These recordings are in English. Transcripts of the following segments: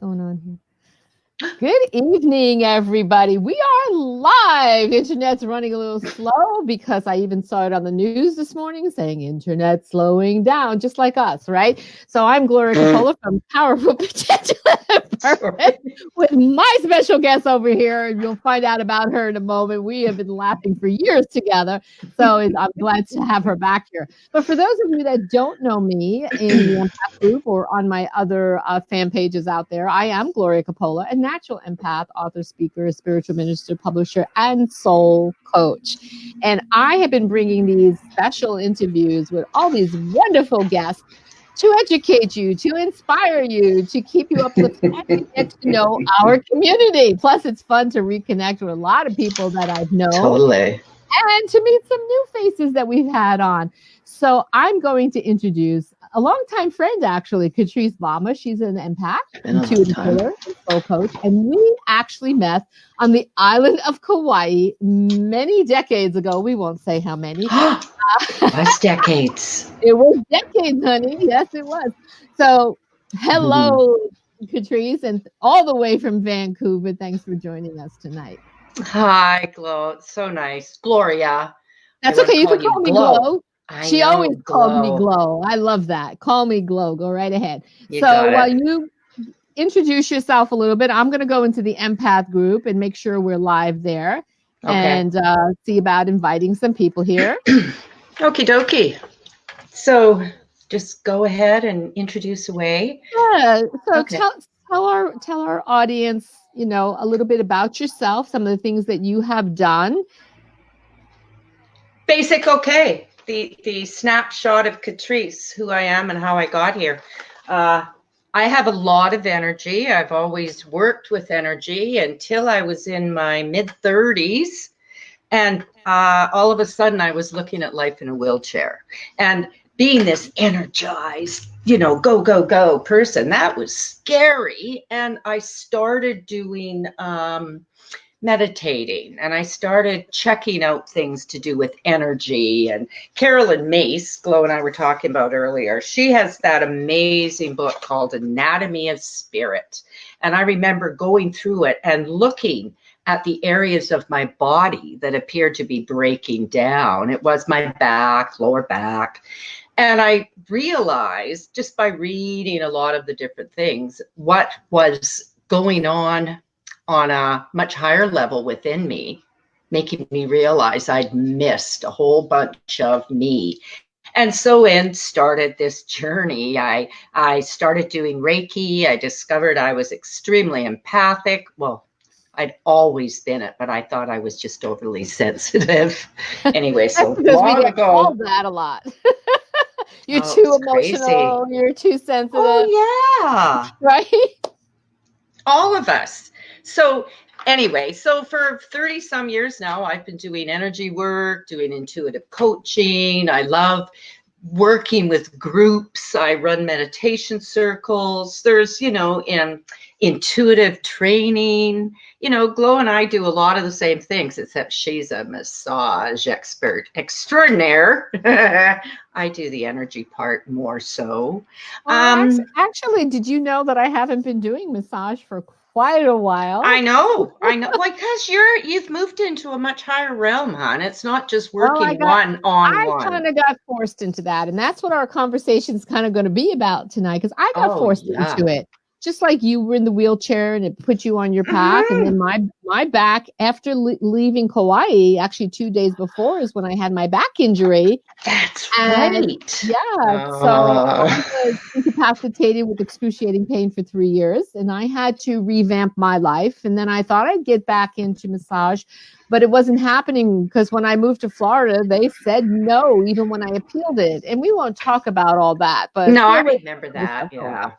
going on here? Good evening, everybody. We are live. Internet's running a little slow because I even saw it on the news this morning saying internet slowing down, just like us, right? So I'm Gloria Coppola from Powerful Potential Purpose with my special guest over here, and you'll find out about her in a moment. We have been laughing for years together, so I'm glad to have her back here. But for those of you that don't know me in the empath group or on my other fan pages out there, I am Gloria Coppola, a natural empath, author, speaker, spiritual minister, publisher, and soul coach. And I have been bringing these special interviews with all these wonderful guests to educate you, to inspire you, to keep you uplifted, and to get to know our community. Plus, it's fun to reconnect with a lot of people that I've known. Totally. And to meet some new faces that we've had on. So I'm going to introduce a longtime friend, actually, Katrice Balmer. She's an empath, intuitive healer, and soul coach. And we actually met on the island of Kauai many decades ago. We won't say how many. It was decades. It was decades, honey. Yes, it was. So hello, Katrice, and all the way from Vancouver. Thanks for joining us tonight. Hi, Glo. It's so nice. Gloria. That's okay. You can call me Glo. She always called me Glo. I love that. Call me Glo. Go right ahead. So while you introduce yourself a little bit, I'm going to go into the empath group and make sure we're live there and see about inviting some people here. Okie dokie. So just go ahead and introduce away. Yeah. So tell our audience, you know, a little bit about yourself, some of the things that you have done. Basic, okay. The snapshot of Katrice, who I am and how I got here. I have a lot of energy. I've always worked with energy until I was in my mid-30s. And all of a sudden, I was looking at life in a wheelchair. And being this energized, you know, go, go, go person, that was scary. And I started doing meditating, and I started checking out things to do with energy. And Carolyn Mace, Glo and I were talking about earlier, she has that amazing book called Anatomy of Spirit. And I remember going through it and looking at the areas of my body that appeared to be breaking down. It was my back, lower back. And I realized just by reading a lot of the different things, what was going on a much higher level within me, making me realize I'd missed a whole bunch of me. And so started this journey. I started doing Reiki. I discovered I was extremely empathic. Well, I'd always been it, but I thought I was just overly sensitive. Anyway, so long we get ago. Called that a lot. You're too emotional. Crazy. You're too sensitive. Oh, yeah. Right? All of us. So anyway, so for 30 some years now, I've been doing energy work, doing intuitive coaching. I love working with groups. I run meditation circles. There's, you know, intuitive training. You know, Glo and I do a lot of the same things, except she's a massage expert extraordinaire. I do the energy part more so. Actually, did you know that I haven't been doing massage for quite a while? I know. Like, because you've moved into a much higher realm, hon. It's not just working one-on-one. I kind of got forced into that, and that's what our conversation is kind of going to be about tonight, because I got forced into it. Just like you were in the wheelchair and it put you on your path. And then my back, after leaving Kauai, actually 2 days before is when I had my back injury. That's right. Yeah. So I was incapacitated with excruciating pain for 3 years, and I had to revamp my life. And then I thought I'd get back into massage, but it wasn't happening because when I moved to Florida, they said no, even when I appealed it. And we won't talk about all that. But no, I remember that. Yeah.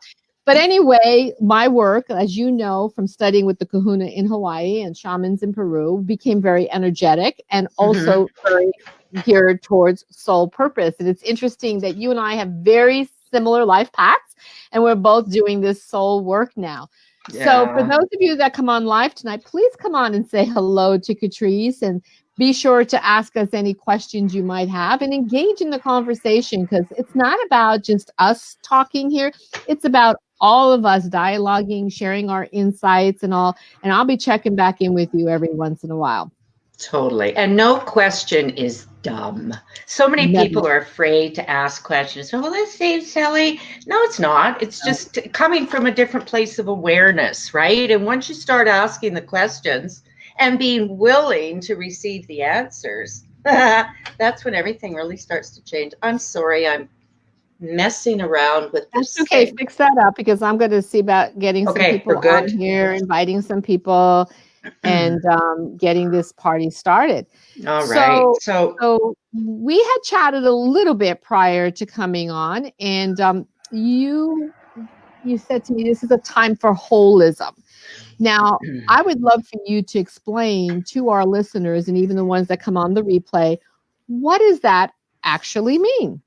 But anyway, my work, as you know, from studying with the kahuna in Hawaii and shamans in Peru, became very energetic and also very geared towards soul purpose. And it's interesting that you and I have very similar life paths, and we're both doing this soul work now. Yeah. So for those of you that come on live tonight, please come on and say hello to Katrice, and be sure to ask us any questions you might have and engage in the conversation, because it's not about just us talking here. It's about all of us dialoguing, sharing our insights and all. And I'll be checking back in with you every once in a while. Totally. And no question is dumb. So many Never. people are afraid to ask questions. Well, that seems silly. No, it's not. It's just coming from a different place of awareness, right? And once you start asking the questions and being willing to receive the answers, that's when everything really starts to change. I'm sorry, I'm messing around with That's this okay. thing. Fix that up because I'm going to see about getting some Okay, we're people on good. here, inviting some people, and getting this party started. All right. So, So, so we had chatted a little bit prior to coming on, and you said to me this is a time for holism. Now, I would love for you to explain to our listeners and even the ones that come on the replay, what does that actually mean?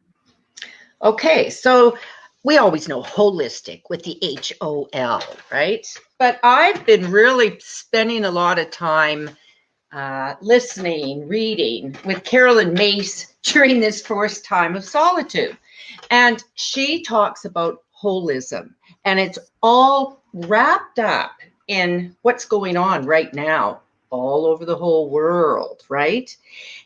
okay, so we always know holistic with the HOL, right? But I've been really spending a lot of time listening, reading with Carolyn Mace during this first time of solitude. And she talks about holism, and it's all wrapped up in what's going on right now all over the whole world, right?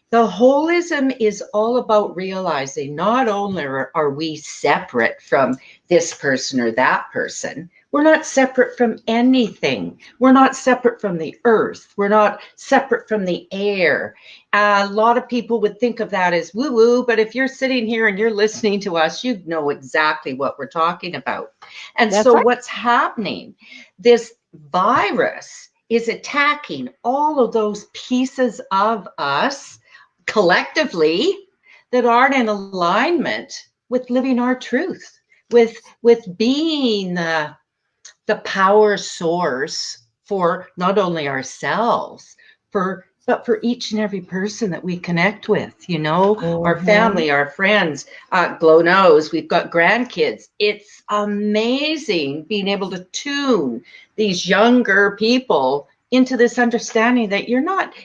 The holism is all about realizing not only are we separate from this person or that person, we're not separate from anything. We're not separate from the earth. We're not separate from the air. A lot of people would think of that as woo woo, but if you're sitting here and you're listening to us, you know exactly what we're talking about. And That's so, right. what's happening? This virus is attacking all of those pieces of us collectively that aren't in alignment with living our truth, with being the power source for not only ourselves, but for each and every person that we connect with, our Mhm. family, our friends. Glow knows we've got grandkids. It's amazing being able to tune these younger people into this understanding that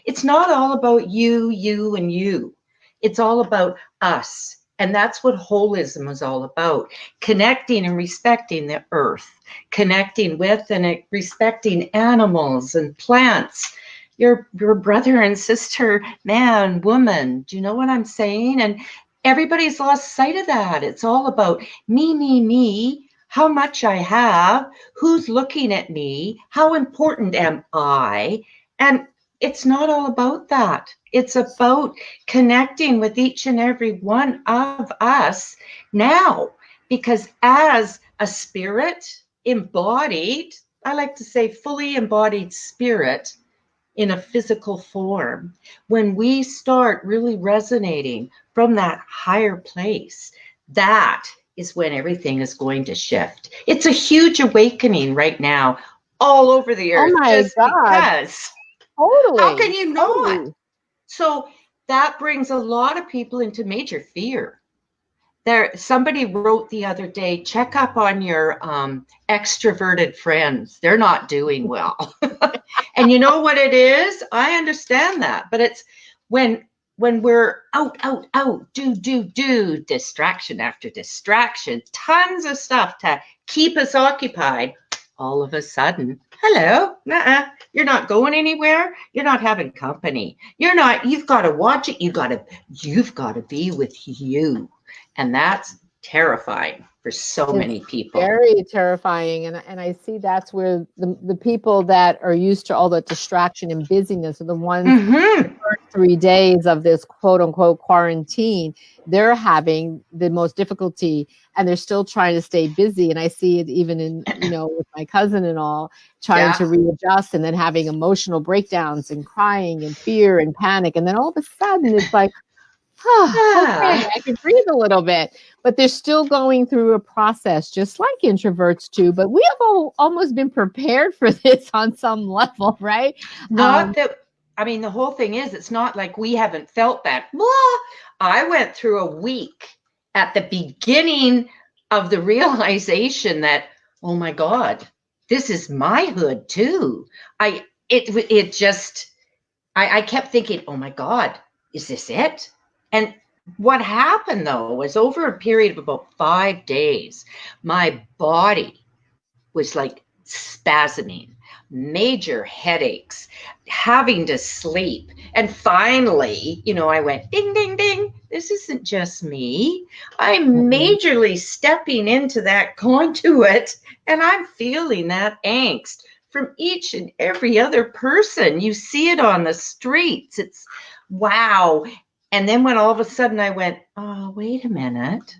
it's not all about you, and you. It's all about us. And that's what holism is all about, connecting and respecting the earth, connecting with and respecting animals and plants, your brother and sister, man, woman. Do you know what I'm saying? And everybody's lost sight of that. It's all about me, how much I have, who's looking at me, how important am I? And it's not all about that. It's about connecting with each and every one of us now, because as a spirit, embodied, I like to say fully embodied spirit in a physical form, when we start really resonating from that higher place, that is when everything is going to shift. It's a huge awakening right now all over the Oh earth, my just God. because. How can Totally. you not? Totally. So that brings a lot of people into major fear. Somebody wrote the other day, check up on your extroverted friends. They're not doing well. And you know what it is? I understand that, but it's when we're out, do, distraction after distraction, tons of stuff to keep us occupied. All of a sudden, hello, you're not going anywhere. You're not having company. You've got to watch it. You've got to be with you. And that's terrifying for so It's many people. very terrifying. And I see that's where the people that are used to all the distraction and busyness are the ones, the Mm-hmm. first 3 days of this quote unquote quarantine, they're having the most difficulty and they're still trying to stay busy. And I see it even in, with my cousin and all, trying Yeah. to readjust and then having emotional breakdowns and crying and fear and panic. And then all of a sudden it's like, okay, Ah. I can breathe a little bit, but they're still going through a process, just like introverts do. But we have almost been prepared for this on some level, right? Not that, I mean, the whole thing is, it's not like we haven't felt that. Well, I went through a week at the beginning of the realization that, oh my God, this is my hood too. I kept thinking, oh my God, is this it? And what happened though was over a period of about 5 days, my body was like spasming, major headaches, having to sleep. And finally, I went, ding, ding, ding. This isn't just me. I'm majorly stepping into that conduit, and I'm feeling that angst from each and every other person. You see it on the streets. It's wow. And then when all of a sudden I went, oh, wait a minute.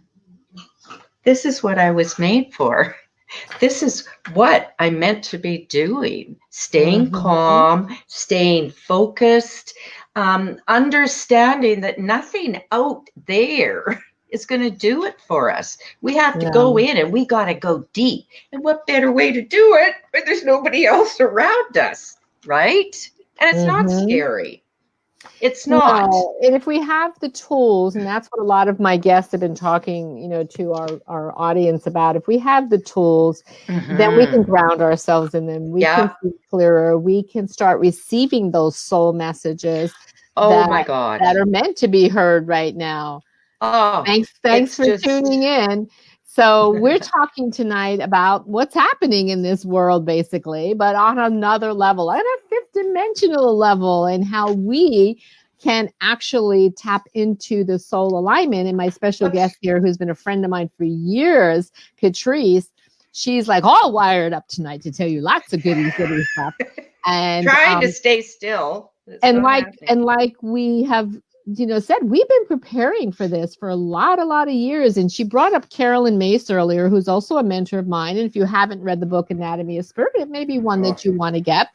This is what I was made for. This is what I'm meant to be doing. Staying calm, staying focused, understanding that nothing out there is going to do it for us. We have to go in, and we got to go deep. And what better way to do it when there's nobody else around us, right? And it's not scary. It's not. No. And if we have the tools, and that's what a lot of my guests have been talking, to our audience about, if we have the tools, then we can ground ourselves in them. We can see clearer. We can start receiving those soul messages my God, that are meant to be heard right now. Oh, thanks for tuning in. So we're talking tonight about what's happening in this world, basically, but on another level, on a fifth dimensional level, and how we can actually tap into the soul alignment. And my special guest here, who's been a friend of mine for years, Katrice, she's like all wired up tonight to tell you lots of goody stuff. And trying to stay still. And like we have said, we've been preparing for this for a lot of years. And she brought up Carolyn Mace earlier, who's also a mentor of mine. And if you haven't read the book Anatomy of Spirit, it may be one that you want to get.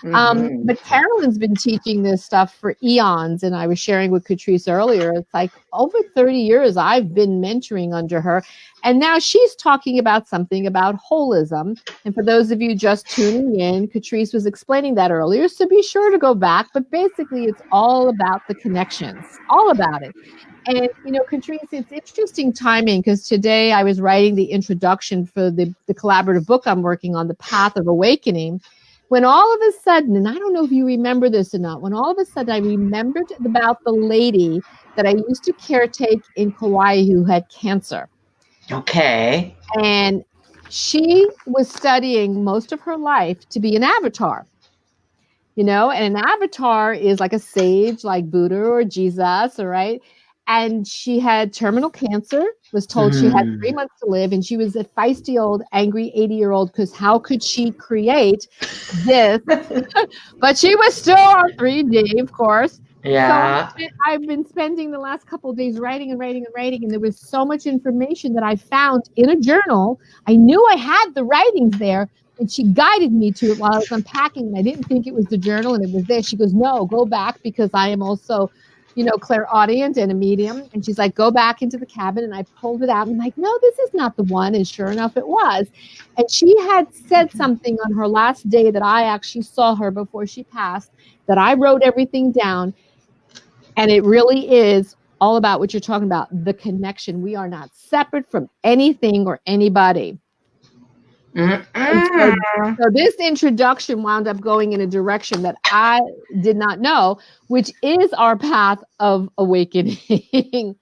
But Carolyn's been teaching this stuff for eons. And I was sharing with Katrice earlier, it's like over 30 years I've been mentoring under her. And now she's talking about something about holism. And for those of you just tuning in, Katrice was explaining that earlier. So be sure to go back. But basically, it's all about the connections, all about it. And, Katrice, it's interesting timing, because today I was writing the introduction for the collaborative book I'm working on, The Path of Awakening, when all of a sudden, and I don't know if you remember this or not, when all of a sudden I remembered about the lady that I used to caretake in Kauai who had cancer. Okay. And she was studying most of her life to be an avatar. And an avatar is like a sage, like Buddha or Jesus, all right? And she had terminal cancer, was told she had 3 months to live, and she was a feisty old, angry 80-year-old, because how could she create this? But she was still on 3D, of course. Yeah. So I've been spending the last couple of days writing, and there was so much information that I found in a journal. I knew I had the writings there, and she guided me to it while I was unpacking, and I didn't think it was the journal, and it was there. She goes, no, go back, because I am also, clairaudient and a medium. And she's like, go back into the cabin. And I pulled it out. And I'm like, no, this is not the one. And sure enough, it was. And she had said something on her last day that I actually saw her before she passed, that I wrote everything down. And it really is all about what you're talking about, the connection. We are not separate from anything or anybody. So this introduction wound up going in a direction that I did not know, which is our path of awakening.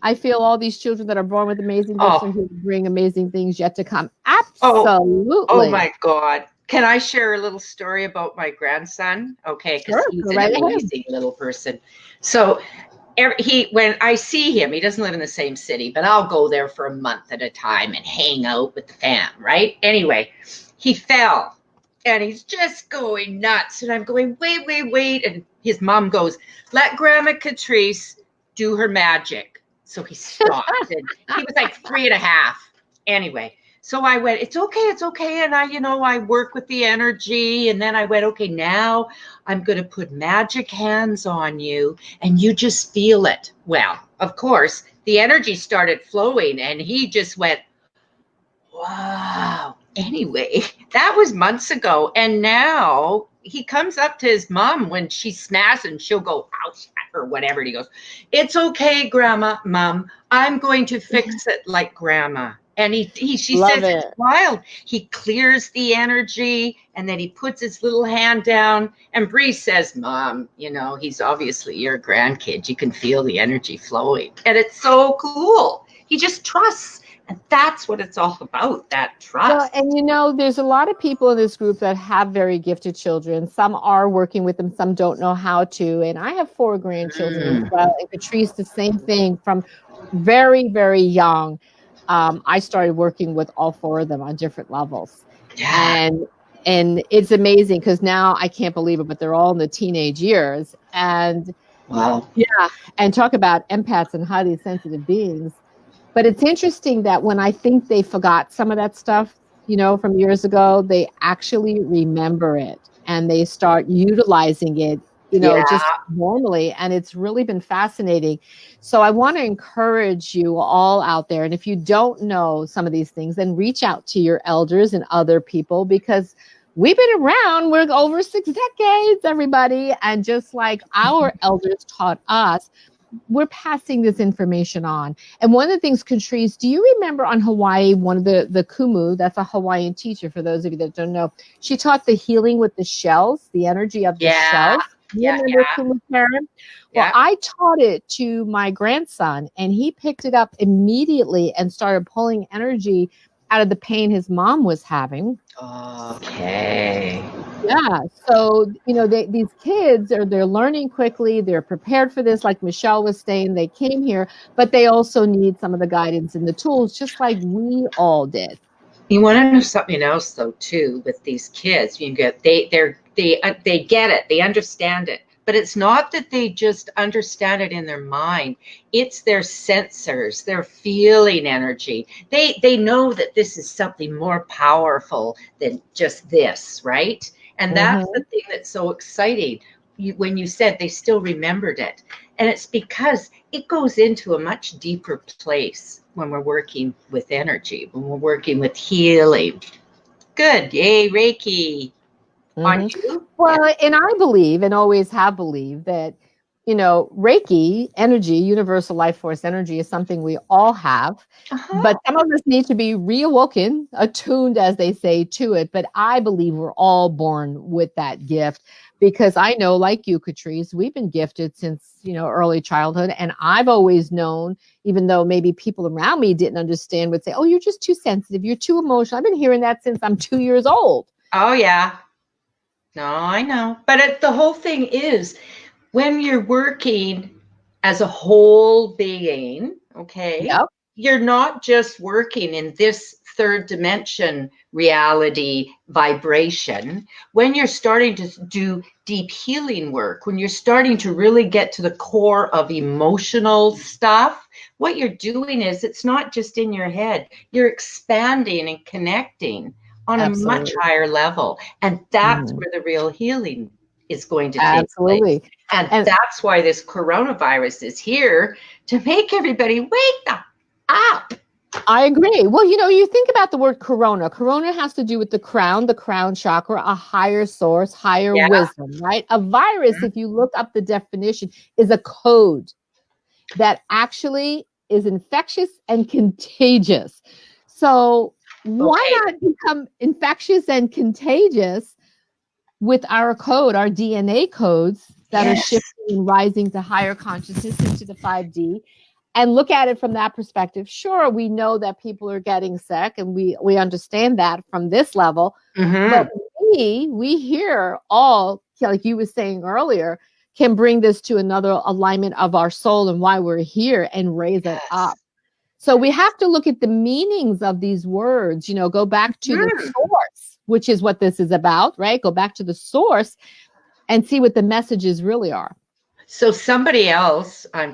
I feel all these children that are born with amazing gifts are here to bring amazing things yet to come. Absolutely. Oh my God. Can I share a little story about my grandson? Okay, because he's an amazing little person. So when I see him, he doesn't live in the same city, but I'll go there for a month at a time and hang out with the fam, right? Anyway, he fell and he's just going nuts. And I'm going, wait. And his mom goes, let Grandma Katrice do her magic. So he stopped and he was like 3.5. Anyway, so I went, it's okay. And I work with the energy. And then I went, okay, now I'm going to put magic hands on you and you just feel it. Well, of course, the energy started flowing and he just went, wow. Anyway, that was months ago. And now he comes up to his mom when she smashes and she'll go, ouch, or whatever. And he goes, it's okay, Grandma, Mom. I'm going to fix it like Grandma. And she says it's wild. He clears the energy and then he puts his little hand down. And Bree says, Mom, he's obviously your grandkid. You can feel the energy flowing. And it's so cool. He just trusts. And that's what it's all about, that Well, trust. and there's a lot of people in this group that have very gifted children. Some are working with them, some don't know how to. And I have 4 grandchildren as Mm, well. And Katrice, the same thing from very, very young. I started working with all 4 of them on different levels. yeah. And it's amazing because now I can't believe it, but they're all in the teenage years. And Wow. yeah, and talk about empaths and highly sensitive beings. But it's interesting that when I think they forgot some of that stuff, from years ago, they actually remember it and they start utilizing it, Yeah. just normally. And it's really been fascinating. So I want to encourage you all out there. And if you don't know some of these things, then reach out to your elders and other people because we've been around. We're over 6 decades, everybody. And just like our elders taught us, we're passing this information on. And one of the things, Katrice, do you remember on Hawaii, one of the Kumu, that's a Hawaiian teacher, for those of you that don't know, she taught the healing with the shells, the energy of the Yeah. shells. You Yeah. remember Yeah. Kumu, Karen? Well, Yeah. I taught it to my grandson, and he picked it up immediately and started pulling energy out of the pain his mom was having. Okay. Yeah. So, these kids they're learning quickly. They're prepared for this. Like Michelle was saying, they came here, but they also need some of the guidance and the tools, just like we all did. You want to know something else though too with these kids. You get they get it, they understand it, but it's not that they just understand it in their mind. It's their sensors, their feeling energy. They know that this is something more powerful than just this, right? And that's the Mm-hmm. thing that's so exciting. When you said they still remembered it, and it's because it goes into a much deeper place when we're working with energy, when we're working with healing. Good. Yay, Reiki. On Mm-hmm. you? Yeah. Well, and I believe and always have believed that, Reiki energy, universal life force energy, is something we all have. Uh-huh. But some of us need to be reawoken, attuned, as they say, to it. But I believe we're all born with that gift because I know, like you, Katrice, we've been gifted since, early childhood. And I've always known, even though maybe people around me didn't understand, would say, oh, you're just too sensitive. You're too emotional. I've been hearing that since I'm 2 years old. Oh, yeah. No, I know. But the whole thing is when you're working as a whole being, okay, Yep. you're not just working in this third dimension reality vibration. When you're starting to do deep healing work, when you're starting to really get to the core of emotional stuff, what you're doing is it's not just in your head, you're expanding and connecting on a much Absolutely. higher level. And that's Mhm. where the real healing is going to take place. Absolutely. And And that's why this coronavirus is here to make everybody wake up. I agree. Well, you think about the word corona. Corona has to do with the crown chakra, a higher source, higher Yeah. wisdom, right? A virus, if you look up the definition, is a code that actually is infectious and contagious. So, why Okay. not become infectious and contagious with our code, our DNA codes that are Yes. shifting and rising to higher consciousness into the 5D, and look at it from that perspective? Sure, we know that people are getting sick and we understand that from this level, but Mm-hmm. we here all, like you were saying earlier, can bring this to another alignment of our soul and why we're here and raise it up. Yes. So we have to look at the meanings of these words, go back to the Mm. source, which is what this is about, right? Go back to the source and see what the messages really are. So somebody else, I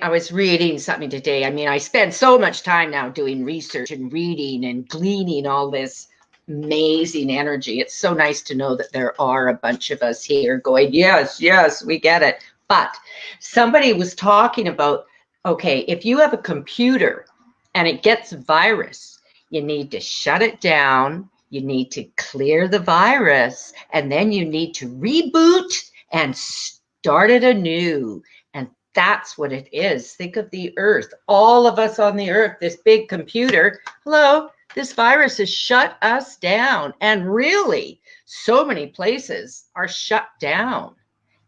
was reading something today. I mean, I spend so much time now doing research and reading and gleaning all this amazing energy. It's so nice to know that there are a bunch of us here going, yes, yes, we get it. But somebody was talking about, okay, if you have a computer and it gets virus, you need to shut it down. You need to clear the virus, and then you need to reboot and started anew. And that's what it is. Think of the earth, all of us on the earth, this big computer. Hello, this virus has shut us down. And really, so many places are shut down.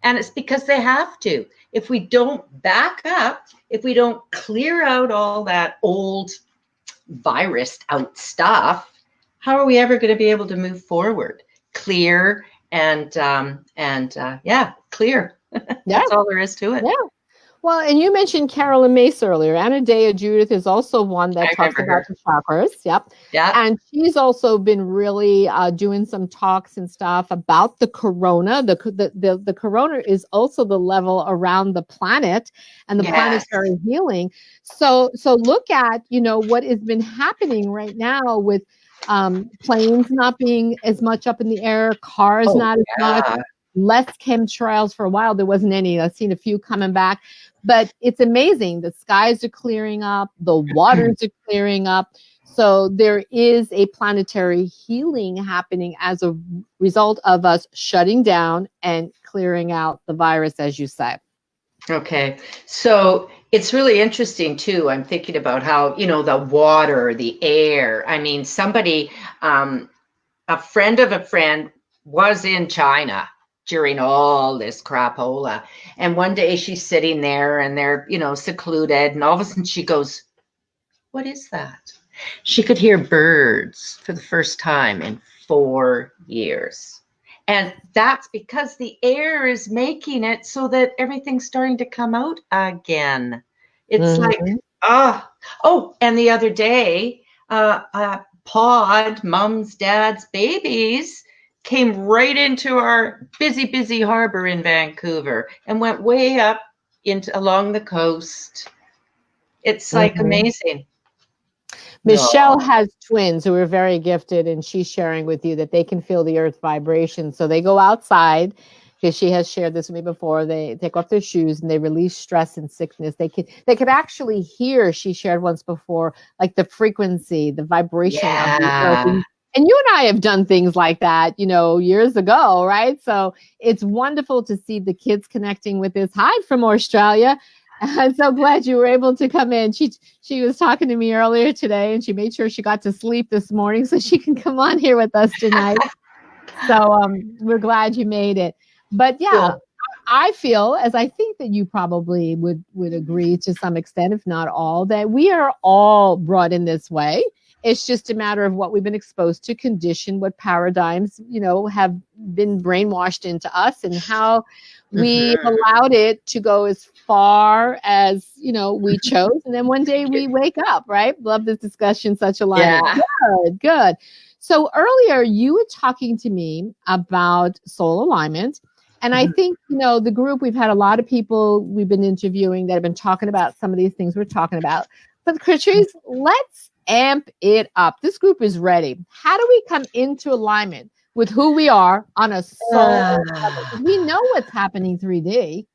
And it's because they have to. If we don't back up, if we don't clear out all that old virused out stuff, how are we ever going to be able to move forward? Clear and clear. Yeah. That's all there is to it. Yeah. Well, and you mentioned Carolyn Mace earlier. Anna Dea Judith is also one that talks about the chakras. Yep. Yeah. And she's also been really doing some talks and stuff about the corona. The corona is also the level around the planet and the planetary healing. So look at, what has been happening right now with planes not being as much up in the air, cars not as much. Less chemtrails for a while. There wasn't any. I've seen a few coming back, but it's amazing. The skies are clearing up. The waters are clearing up. So there is a planetary healing happening as a result of us shutting down and clearing out the virus, as you say. Okay. So it's really interesting too. I'm thinking about how, the water, the air. I mean, somebody, a friend of a friend was in China during all this crapola. And one day she's sitting there and they're, secluded. And all of a sudden she goes, what is that? She could hear birds for the first time in 4 years. And that's because the air is making it so that everything's starting to come out again. It's like, and the other day, Pod, mums, dads, babies came right into our busy harbor in Vancouver and went way up along the coast. It's like amazing. Michelle has twins who are very gifted, and she's sharing with you that they can feel the earth vibration. So they go outside, because she has shared this with me before. They take off their shoes and they release stress and sickness. They could actually hear, she shared once before, like the frequency, the vibration of the earth. And you and I have done things like that, years ago, right? So it's wonderful to see the kids connecting with this. Hi from Australia. I'm so glad you were able to come in. She was talking to me earlier today, and she made sure she got to sleep this morning so she can come on here with us tonight. So we're glad you made it. But yeah, cool. I feel, as I think that you probably would agree to some extent, if not all, that we are all brought in this way. It's just a matter of what we've been exposed to, conditioned, what paradigms, have been brainwashed into us, and how we allowed it to go as far as, we chose. And then one day we wake up, right? Love this discussion, such alignment. Yeah. Good. So earlier you were talking to me about soul alignment. And I think, the group, we've had a lot of people we've been interviewing that have been talking about some of these things we're talking about. But Katrice, let's amp it up. This group is ready. How do we come into alignment with who we are on a soul level? We know what's happening 3D.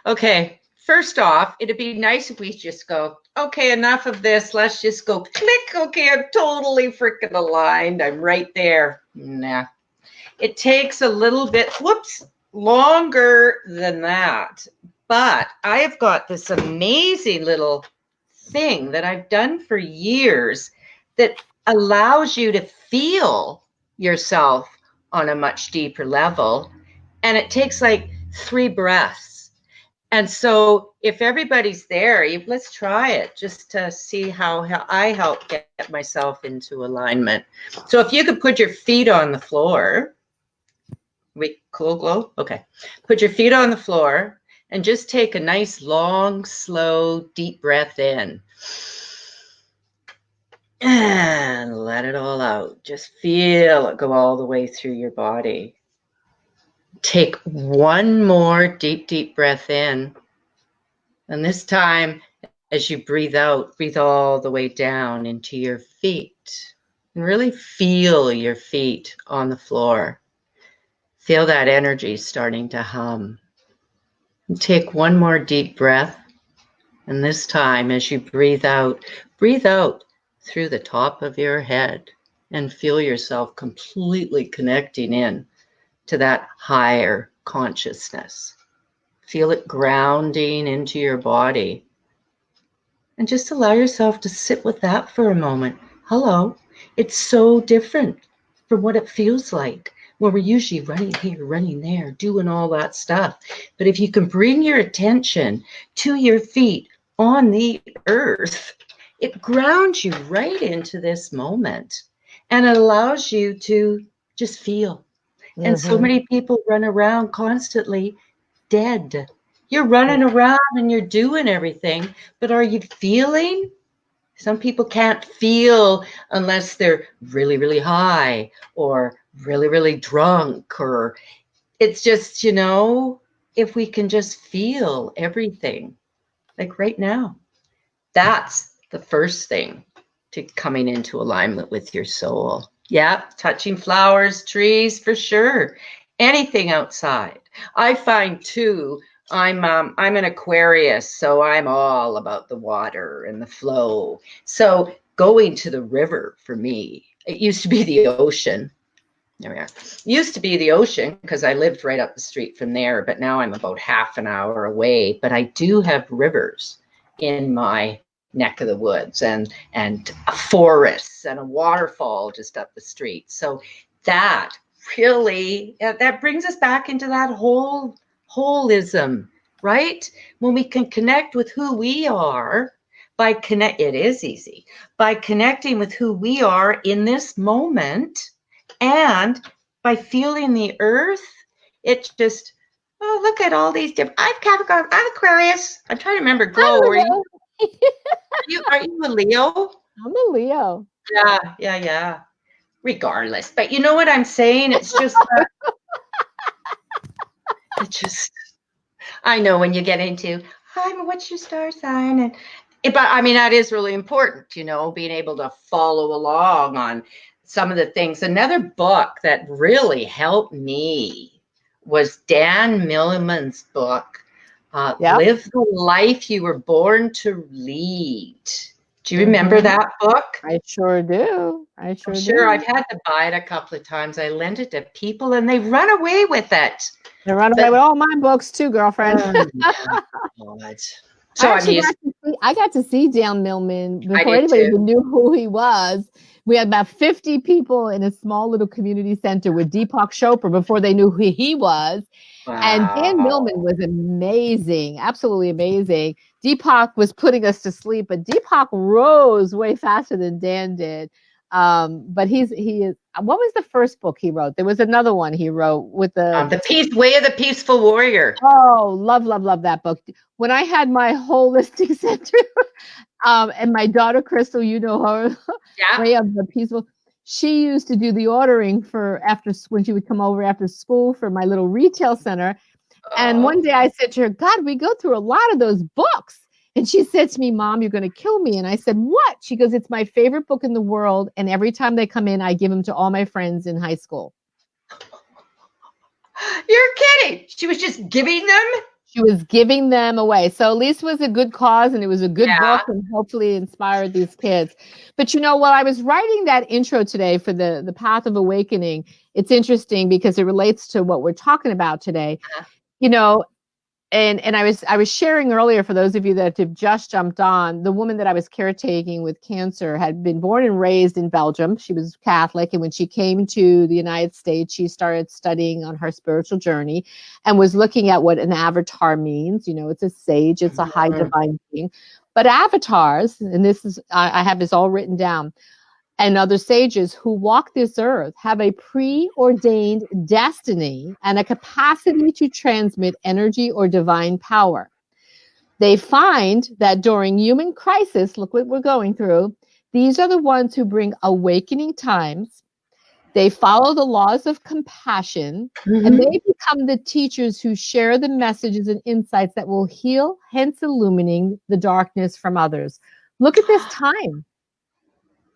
Okay. First off, it'd be nice if we just go, okay, enough of this. Let's just go click. Okay, I'm totally freaking aligned. I'm right there. Nah. It takes a little bit, longer than that. But I have got this amazing little thing that I've done for years that allows you to feel yourself on a much deeper level. And it takes like 3 breaths. And so if everybody's there, let's try it just to see how I help get myself into alignment. So if you could put your feet on the floor. Cool, Glow? Okay. Put your feet on the floor and just take a nice, long, slow, deep breath in. And let it all out. Just feel it go all the way through your body. Take one more deep breath in. And this time, as you breathe out, breathe all the way down into your feet. And really feel your feet on the floor. Feel that energy starting to hum. And take one more deep breath. And this time, as you breathe out through the top of your head and feel yourself completely connecting in to that higher consciousness. Feel it grounding into your body. And just allow yourself to sit with that for a moment. Hello. It's so different from what it feels like. Well, we're usually running here, running there, doing all that stuff. But if you can bring your attention to your feet on the earth it grounds you right into this moment, and it allows you to just feel. And so many people run around constantly dead. You're running around and you're doing everything, but are you feeling? Some people can't feel unless they're really, really high or really, really drunk, or it's just, if we can just feel everything, like right now, that's the first thing to coming into alignment with your soul. Yeah, touching flowers, trees, for sure. Anything outside. I find too, I'm an Aquarius, so I'm all about the water and the flow. So going to the river for me, it used to be the ocean. There we are. Used to be the ocean because I lived right up the street from there, but now I'm about half an hour away. But I do have rivers in my neck of the woods, and forests and a waterfall just up the street. So that really, that brings us back into that holism, right? When we can connect with who we are it is easy by connecting with who we are in this moment, and by feeling the earth. It just, oh, look at all these different. I'm Capricorn. I'm Aquarius. I'm trying to remember. Glow, are you a Leo? I'm a Leo. Yeah. Regardless, but you know what I'm saying? It's just it's just. I know when you get into, hi, what's your star sign? But I mean, that is really important, being able to follow along on some of the things. Another book that really helped me was Dan Millman's book, Live the Life You Were Born to Lead. Do you remember that book? I sure do. I'm sure I've had to buy it a couple of times. I lend it to people and they run away with it. They run away with all my books too, girlfriend. So I got to see Dan Millman before anybody even knew who he was. We had about 50 people in a small little community center with Deepak Chopra before they knew who he was. Wow. And Dan Millman was amazing, absolutely amazing. Deepak was putting us to sleep, but Deepak rose way faster than Dan did. But he is. What was the first book he wrote? There was another one he wrote with the Way of the Peaceful Warrior. Oh, love that book. When I had my holistic center, and my daughter Crystal, you know her, Way of the Peaceful. She used to do the ordering for when she would come over after school for my little retail center. And one day I said to her, God, we go through a lot of those books. And she said to me, Mom, you're going to kill me. And I said, what? She goes, it's my favorite book in the world. And every time they come in, I give them to all my friends in high school. You're kidding. She was just giving them? She was giving them away. So at least it was a good cause, and it was a good book, and hopefully inspired these kids. But while I was writing that intro today for the Path of Awakening, it's interesting because it relates to what we're talking about today. And I was sharing earlier, for those of you that have just jumped on, the woman that I was caretaking with cancer had been born and raised in Belgium. She was Catholic. And when she came to the United States, she started studying on her spiritual journey and was looking at what an avatar means. It's a sage, it's a high divine being. But avatars, and this is, I have this all written down, and other sages who walk this earth have a preordained destiny and a capacity to transmit energy or divine power. They find that during human crisis, look what we're going through, these are the ones who bring awakening times. They follow the laws of compassion, and they become the teachers who share the messages and insights that will heal, hence illuminating the darkness from others. Look at this time.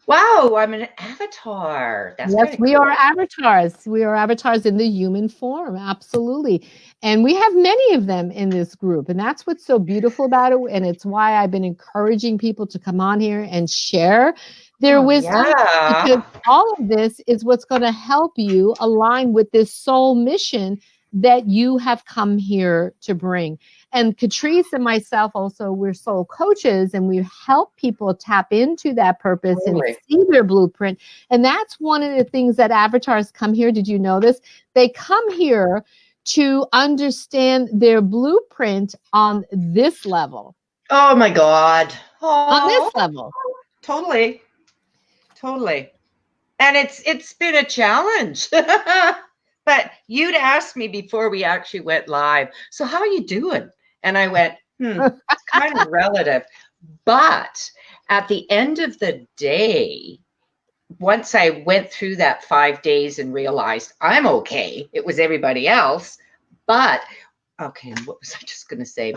Wow, I'm an avatar. Yes, we are avatars. We are avatars in the human form. Absolutely. And we have many of them in this group. And that's what's so beautiful about it. And it's why I've been encouraging people to come on here and share their wisdom. Because all of this is what's going to help you align with this soul mission that you have come here to bring. And Katrice and myself also, we're soul coaches, and we help people tap into that purpose and see their blueprint. And that's one of the things that avatars come here. Did you know this? They come here to understand their blueprint on this level. Oh my God. on this Oh, level. totally. Totally. And it's been a challenge. But you'd asked me before we actually went live, so how are you doing? And I went, it's kind of relative. But at the end of the day, once I went through that 5 days and realized I'm okay, it was everybody else. But okay, what was I just going to say?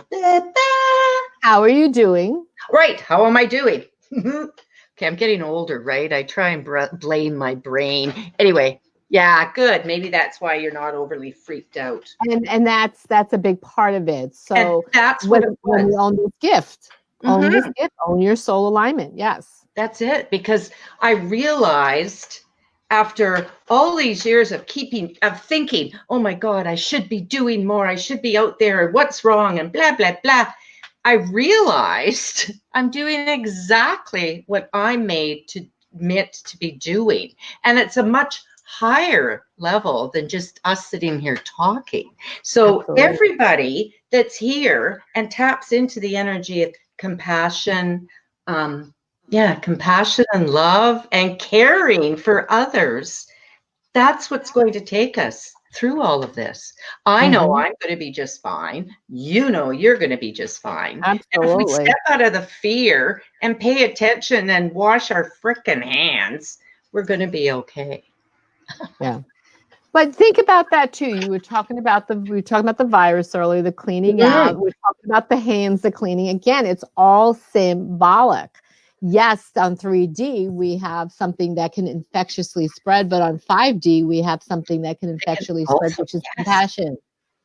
How are you doing? Right. How am I doing? Okay, I'm getting older, right? I try and blame my brain. Anyway, yeah, good. Maybe that's why you're not overly freaked out. And that's a big part of it. And So that's what it when we was. own this gift, Mm-hmm. own your soul alignment. Yes. That's it. Because I realized after all these years of thinking, oh my God, I should be doing more. I should be out there. What's wrong? And blah, blah, blah. I realized I'm doing exactly what I'm meant to be doing. And it's a much higher level than just us sitting here talking. So Absolutely. everybody that's here and taps into the energy of compassion, compassion and love and caring for others, that's what's going to take us through all of this. I know I'm going to be just fine. You know you're going to be just fine. And if we Absolutely. step out of the fear and pay attention and wash our frickin' hands, we're going to be okay. Yeah. But think about that too. We were talking about the virus earlier, the cleaning out. We're talking about the hands, the cleaning. Again, it's all symbolic. Yes, on 3D, we have something that can infectiously spread, but on 5D, we have something that can infectiously spread, Also, which is yes. compassion.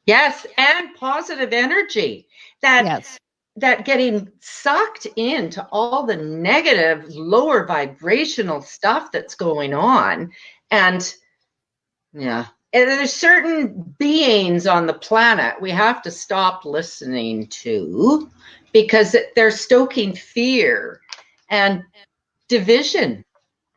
Yes, and positive energy. That Yes. that getting sucked into all the negative, lower vibrational stuff that's going on. And yeah, and there's certain beings on the planet we have to stop listening to because they're stoking fear and division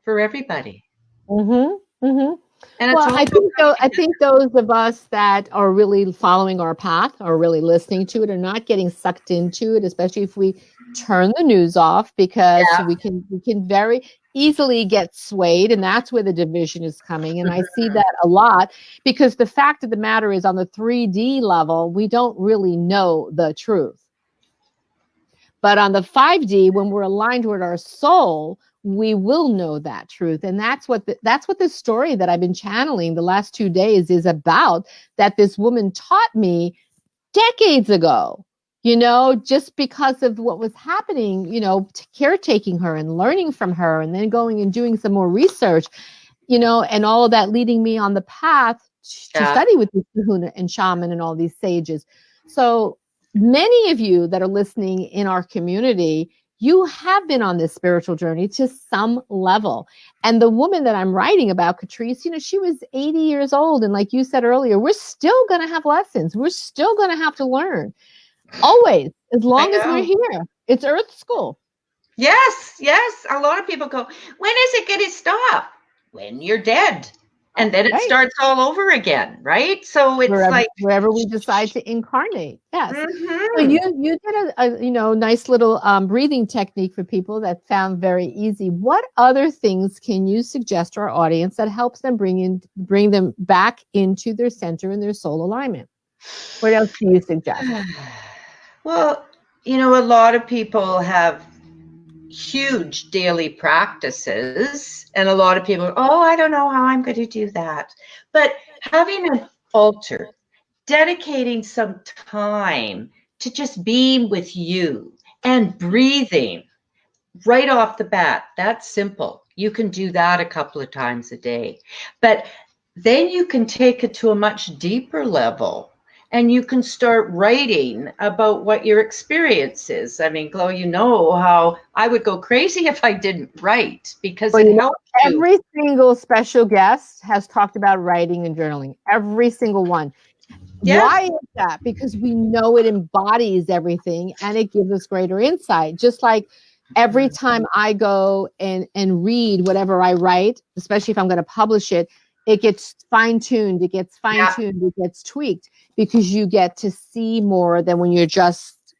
for everybody. Mm-hmm. Mm-hmm. And it's Well, all I think those of us that are really following our path, or really listening to it, are not getting sucked into it, especially if we turn the news off, because yeah. we can very easily get swayed, and that's where the division is coming. And I see that a lot, because the fact of the matter is, on the 3D level, we don't really know the truth. But on the 5D, when we're aligned with our soul, we will know that truth. And that's what this story that I've been channeling the last 2 days is about, that this woman taught me decades ago, just because of what was happening, caretaking her and learning from her, and then going and doing some more research, and all of that leading me on the path to study with the kahuna and shaman and all these sages. So many of you that are listening in our community, you have been on this spiritual journey to some level. And the woman that I'm writing about, Katrice, she was 80 years old. And like you said earlier, we're still going to have lessons. We're still going to have to learn. Always, as long as we're here. It's Earth School. Yes, yes. A lot of people go, when is it going to stop? When you're dead. And then it starts all over again, right? So it's wherever we decide to incarnate. Yes. So you did a nice little breathing technique for people that found very easy. What other things can you suggest to our audience that helps them bring them back into their center and their soul alignment? What else do you suggest? Well, a lot of people have huge daily practices, and a lot of people, I don't know how I'm going to do that. But having an altar, dedicating some time to just being with you and breathing right off the bat, that's simple. You can do that a couple of times a day. But then you can take it to a much deeper level. And you can start writing about what your experience is. I mean, Glo, how I would go crazy if I didn't write, because it helps you. Every single special guest has talked about writing and journaling. Every single one. Yes. Why is that? Because we know it embodies everything and it gives us greater insight. Just like every time I go and read whatever I write, especially if I'm going to publish it, it gets fine-tuned, it gets tweaked, because you get to see more than when you're just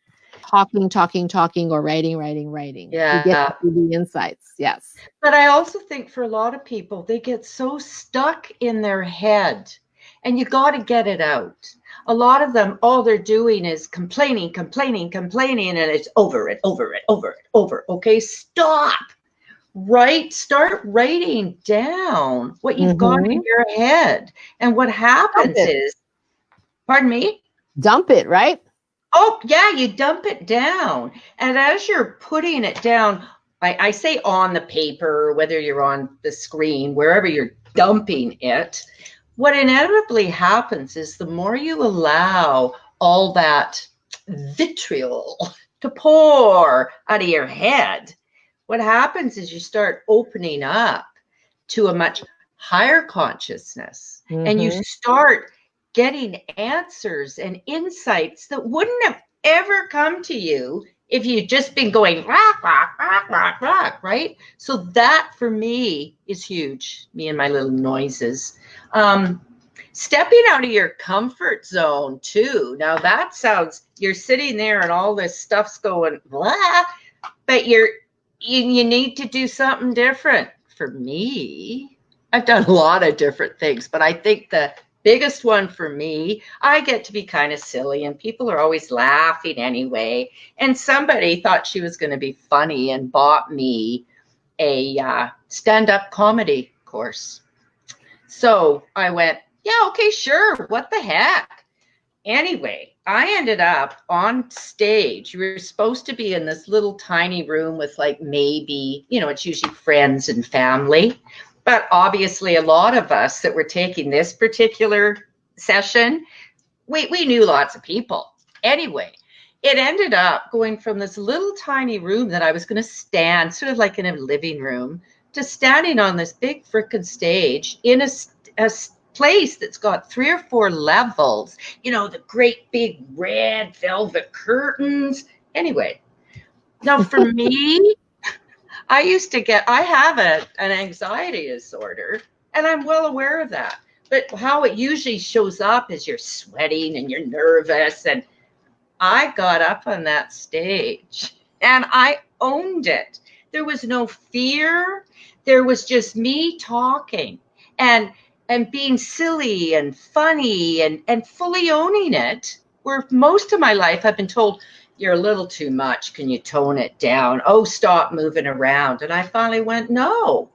talking, or writing. Yeah. You get to see the insights. Yes. But I also think for a lot of people, they get so stuck in their head, and you got to get it out. A lot of them, all they're doing is complaining, and it's over. Okay, stop. Start writing down what you've got in your head. And what happens is, pardon me? Dump it, right? Oh, yeah, you dump it down. And as you're putting it down, I say on the paper, whether you're on the screen, wherever you're dumping it, what inevitably happens is the more you allow all that vitriol to pour out of your head, what happens is you start opening up to a much higher consciousness, and you start getting answers and insights that wouldn't have ever come to you if you'd just been going rock, right? So that for me is huge, me and my little noises. Stepping out of your comfort zone too. Now that sounds, you're sitting there and all this stuff's going blah, but you need to do something different. For me, I've done a lot of different things, but I think the biggest one for me, I get to be kind of silly, and people are always laughing anyway. And somebody thought she was going to be funny and bought me a stand-up comedy course. So I went, yeah, okay, sure. What the heck? Anyway, I ended up on stage. You were supposed to be in this little tiny room with like maybe, it's usually friends and family. But obviously a lot of us that were taking this particular session, we knew lots of people. Anyway, it ended up going from this little tiny room that I was going to stand sort of like in a living room to standing on this big frickin' stage in a place that's got 3 or 4 levels, the great big red velvet curtains. Anyway, now for me, I have an anxiety disorder, and I'm well aware of that. But how it usually shows up is you're sweating and you're nervous. And I got up on that stage and I owned it. There was no fear. There was just me talking and being silly and funny and fully owning it, where most of my life I've been told, you're a little too much. Can you tone it down? Oh, stop moving around. And I finally went, no,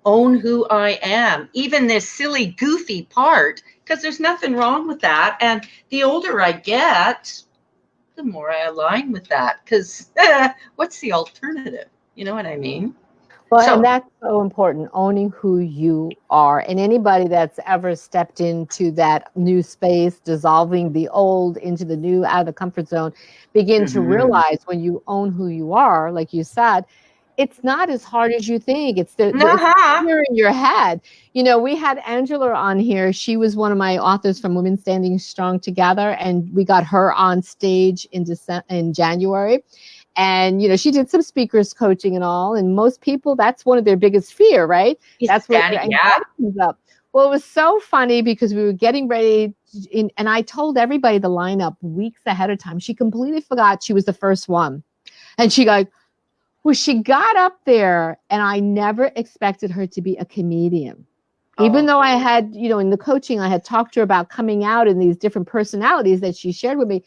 own who I am. Even this silly, goofy part, because there's nothing wrong with that. And the older I get, the more I align with that. Because what's the alternative? You know what I mean? Well, and that's so important, owning who you are. And anybody that's ever stepped into that new space, dissolving the old into the new, out of the comfort zone, begin to realize when you own who you are, like you said, it's not as hard as you think. It's the fear in your head. We had Angela on here. She was one of my authors from Women Standing Strong Together, and we got her on stage in January. And, she did some speakers coaching and all. And most people, that's one of their biggest fear, right? That's where their anxiety comes up. Well, it was so funny because we were getting ready. And I told everybody the lineup weeks ahead of time. She completely forgot she was the first one. And she got up there, and I never expected her to be a comedian. Even though I had, in the coaching, I had talked to her about coming out in these different personalities that she shared with me.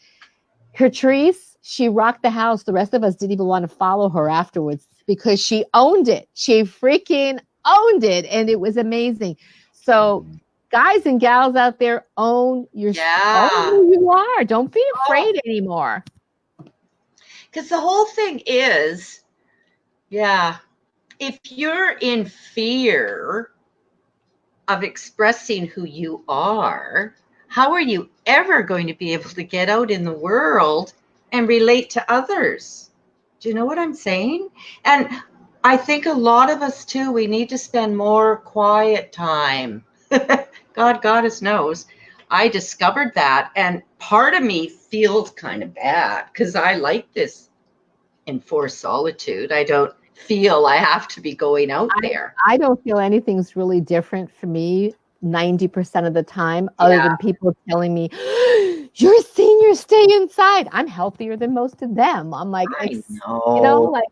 Katrice, she rocked the house. The rest of us didn't even want to follow her afterwards because she owned it. She freaking owned it. And it was amazing. So guys and gals out there, own yourself. Own who you are. Don't be afraid anymore. Because the whole thing is, if you're in fear of expressing who you are, how are you ever going to be able to get out in the world and relate to others? Do you know what I'm saying? And I think a lot of us too, we need to spend more quiet time. Goddess knows. I discovered that, and part of me feels kind of bad because I like this enforced solitude. I don't feel I have to be going out there. I don't feel anything's really different for me 90% of the time, other than people telling me, you're a senior, stay inside. I'm healthier than most of them. I'm like, I you know, know. like,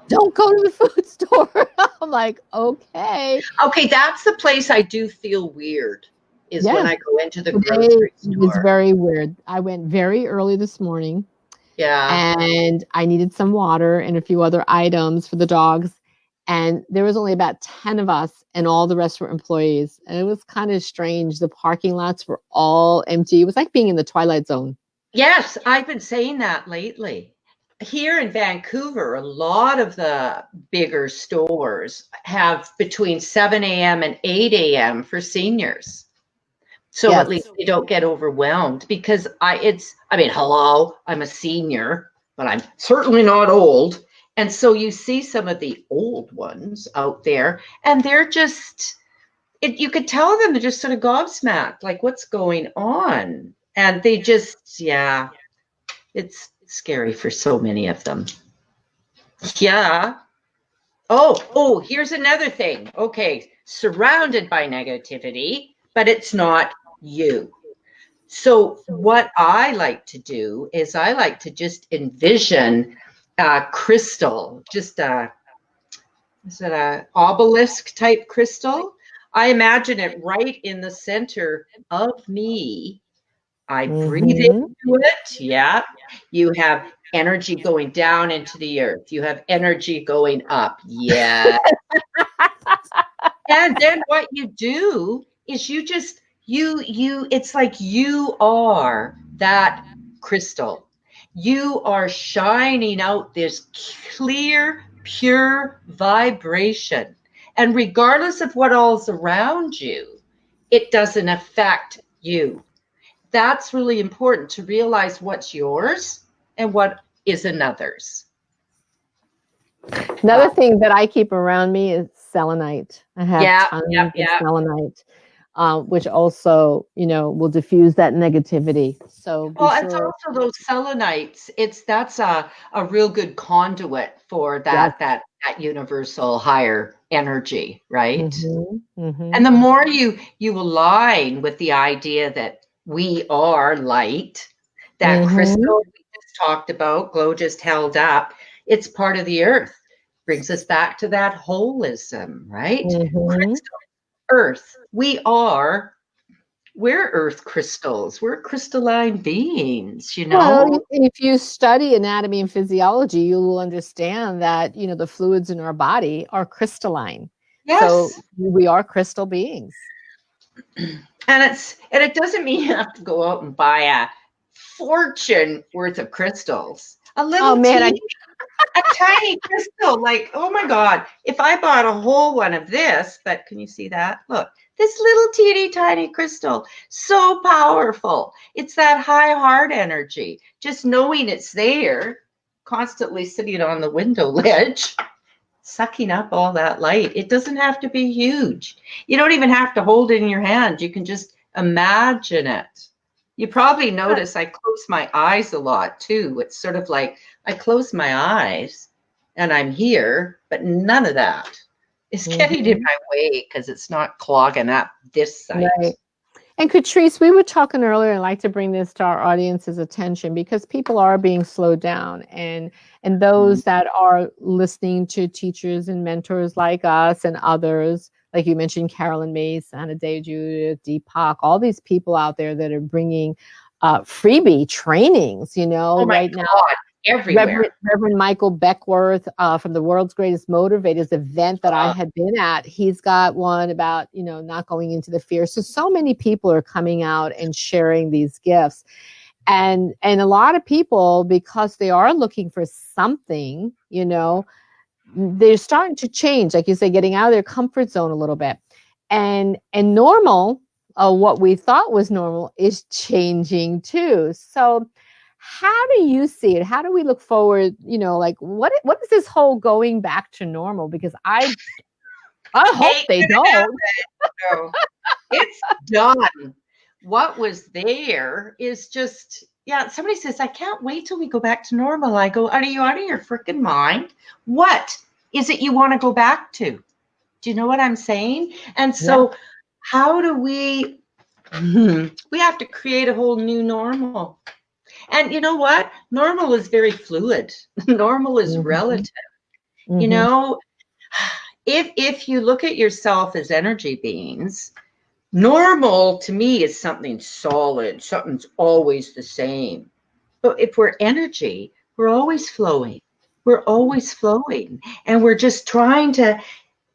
don't go to the food store. I'm like, okay. Okay, that's the place I do feel weird, is when Yeah. I go into the Today grocery was store. very weird. I went very early this morning Yeah. and I needed some water and a few other items for the dogs. And there was only about 10 of us, and all the rest were employees. And it was kind of strange. The parking lots were all empty. It was like being in the Twilight Zone. Yes, I've been saying that lately. Here in Vancouver, a lot of the bigger stores have between 7 a.m. and 8 a.m. for seniors. So at Yes. least they don't get overwhelmed, because I mean, hello, I'm a senior, but I'm certainly not old. And so you see some of the old ones out there, and they're just, you could tell them they're just sort of gobsmacked, like, what's going on? And they just, yeah, it's scary for so many of them. Yeah. Oh, here's another thing. Okay, surrounded by negativity, but it's not you. So what I like to do is I like to just envision a crystal, just is it a obelisk type crystal? I imagine it right in the center of me. I breathe Mm-hmm. into it. Yeah. You have energy going down into the earth. You have energy going up. Yeah. And then what you do is you just, it's like you are that crystal. You are shining out this clear, pure vibration. And regardless of what all's around you, it doesn't affect you. That's really important, to realize what's yours and what is another's. Another thing that I keep around me is selenite. I have Yeah, tons yeah, of yeah. selenite, which also, will diffuse that negativity. So be Well, it's sure. also those selenites. That's a real good conduit for Yes. that universal higher energy, right? Mm-hmm. Mm-hmm. And the more you align with the idea that we are light, that Mm-hmm. crystal we just talked about, Glow just held up, it's part of the earth. Brings us back to that holism, right? Mm-hmm. Crystal, earth. We're earth crystals. We're crystalline beings, you Well, know? if you study anatomy and physiology, you will understand that, the fluids in our body are crystalline. So Yes. we are crystal beings. And it doesn't mean you have to go out and buy a fortune worth of crystals. A Oh little man, teeny, a tiny crystal, like, oh my God, if I bought a whole one of this, but can you see that? Look, this little teeny tiny crystal, so powerful. It's that high heart energy. Just knowing it's there, constantly sitting on the window ledge, sucking up all that light. It doesn't have to be huge. You don't even have to hold it in your hand. You can just imagine it. You probably notice I close my eyes a lot too. It's sort of like I close my eyes and I'm here, but none of that is getting in Mhm. my way because it's not clogging up this Right. site. And Katrice, we were talking earlier, and I'd like to bring this to our audience's attention because people are being slowed down, and Mhm. those that are listening to teachers and mentors like us and others, like you mentioned, Carolyn Mace, Anna Day, Judith, Deepak, all these people out there that are bringing freebie trainings, Oh my right now. God, everywhere. Reverend Michael Beckworth from the World's Greatest Motivators event that I had been at, he's got one about, not going into the fear. So many people are coming out and sharing these gifts. And a lot of people, because they are looking for something, they're starting to change, like you say, getting out of their comfort zone a little bit. And normal, what we thought was normal is changing too. So how do you see it? How do we look forward? Like what is this whole going back to normal? Because I hope Ain't they gonna don't. happen. No. It's done. What was there is just, yeah, somebody says, I can't wait till we go back to normal. I go, are you out of your freaking mind? What is it you want to go back to? Do you know what I'm saying? And Yeah. so, how do we We have to create a whole new normal. And you know what? Normal is very fluid. Normal is relative. You know, if you look at yourself as energy beings, normal to me is something solid, something's always the same. But if we're energy, we're always flowing. We're always flowing. And we're just trying to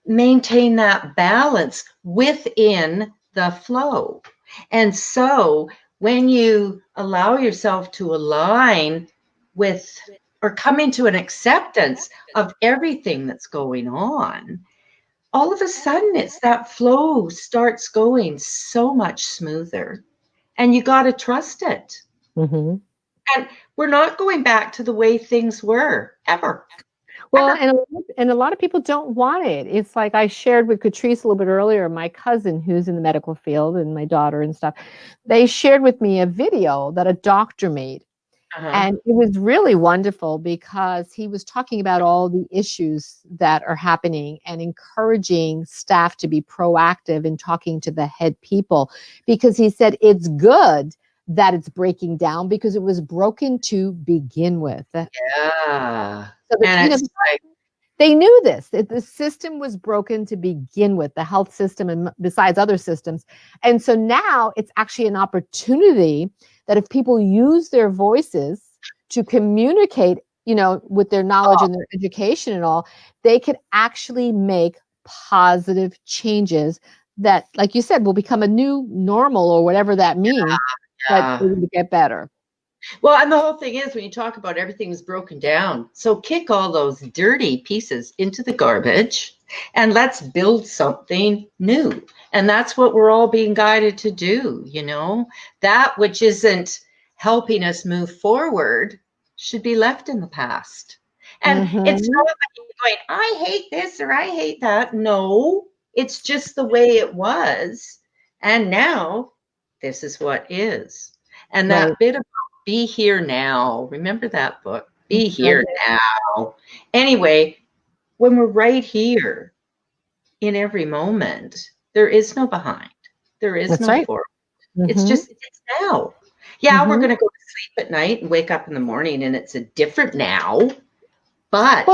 maintain that balance within the flow. And so when you allow yourself to align with or come into an acceptance of everything that's going on, all of a sudden it's that flow starts going so much smoother. And you got to trust it. And we're not going back to the way things were ever. Well, and a lot of people don't want it. It's like I shared with Katrice a little bit earlier, my cousin who's in the medical field and my daughter and stuff. They shared with me a video that a doctor made. And it was really wonderful because he was talking about all the issues that are happening and encouraging staff to be proactive in talking to the head people, because he said it's good that it's breaking down because it was broken to begin with. Yeah. So they knew this. The system was broken to begin with, the health system and besides other systems. And so now it's actually an opportunity that if people use their voices to communicate, with their knowledge and their education and all, they could actually make positive changes that, like you said, will become a new normal or whatever that means, but it will get better. Well, and the whole thing is when you talk about everything's broken down, so kick all those dirty pieces into the garbage and let's build something new. And that's what we're all being guided to do, that which isn't helping us move forward should be left in the past. And it's not like going, I hate this or I hate that. No, it's just the way it was. And now this is what is. And that bit of be here now. Remember that book? Be here now. Anyway, when we're right here in every moment, there is no behind. There is no forward. It's now. Yeah, we're going to go to sleep at night and wake up in the morning and it's a different now. But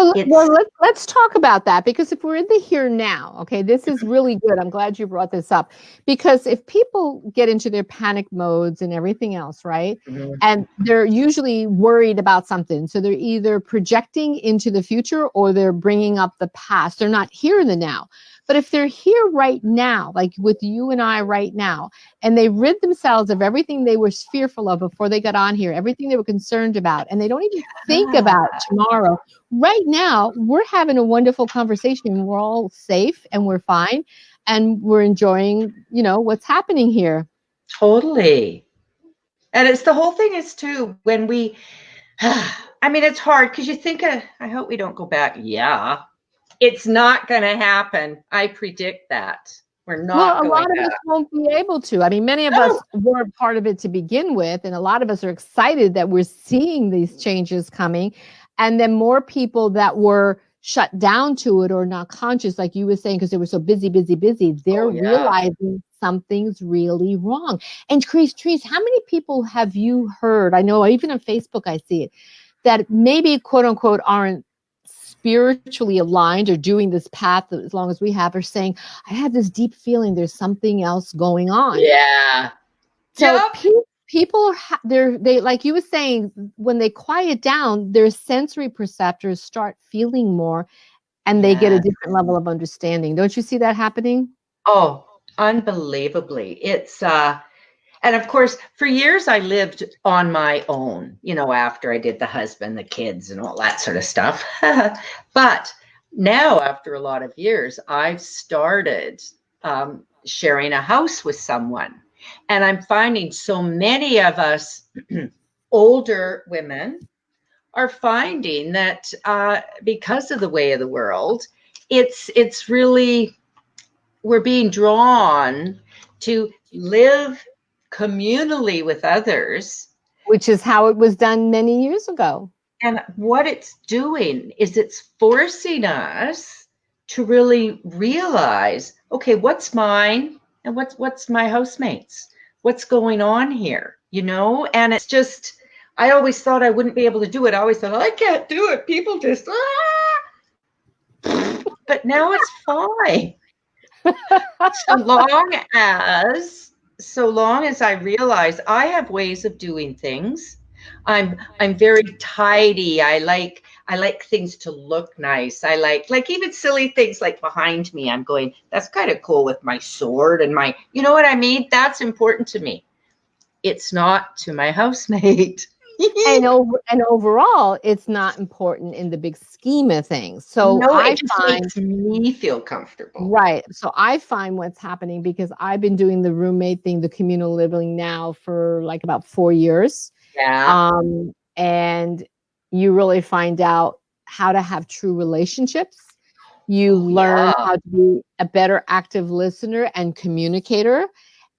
let's talk about that, because if we're in the here now, okay, this is really good. I'm glad you brought this up, because if people get into their panic modes and everything else, right, and they're usually worried about something, so they're either projecting into the future or they're bringing up the past. They're not here in the now. But if they're here right now, like with you and I right now, and they rid themselves of everything they were fearful of before they got on here, everything they were concerned about, and they don't even think about tomorrow. Right now, we're having a wonderful conversation. We're all safe and we're fine. And we're enjoying, what's happening here. Totally. And it's the whole thing is too, when we, it's hard because you think, I hope we don't go back. Yeah. It's not going to happen. I predict that. We're not going a lot of us won't be able to. Many of us weren't part of it to begin with, and a lot of us are excited that we're seeing these changes coming. And then more people that were shut down to it or not conscious, like you were saying, because they were so busy, they're realizing something's really wrong. And Katrice, how many people have you heard? I know even on Facebook I see it, that maybe quote unquote aren't spiritually aligned or doing this path as long as we have, are saying, I have this deep feeling there's something else going on. Yeah. So people they like you were saying, when they quiet down, their sensory perceptors start feeling more and they get a different level of understanding. Don't you see that happening? Oh, unbelievably. It's and of course, for years I lived on my own, after I did the husband, the kids, and all that sort of stuff. But now, after a lot of years, I've started sharing a house with someone. And I'm finding so many of us older women are finding that because of the way of the world, it's really, we're being drawn to live communally with others, which is how it was done many years ago. And what it's doing is it's forcing us to really realize, okay, what's mine and what's my housemates? what's going on here, you know? And it's just, I always thought I wouldn't be able to do it. I always thought, I can't do it. People just, but now it's fine. So long as I realize I have ways of doing things. I'm very tidy. I like things to look nice. I like even silly things like behind me. I'm going, that's kind of cool with my sword and my, you know what I mean? That's important to me. It's not to my housemate. and overall, it's not important in the big scheme of things. So No, I it just find makes me feel comfortable. right. So I find what's happening because I've been doing the roommate thing, the communal living now for like about 4 years. Yeah. And you really find out how to have true relationships. You Oh, learn yeah. how to be a better active listener and communicator.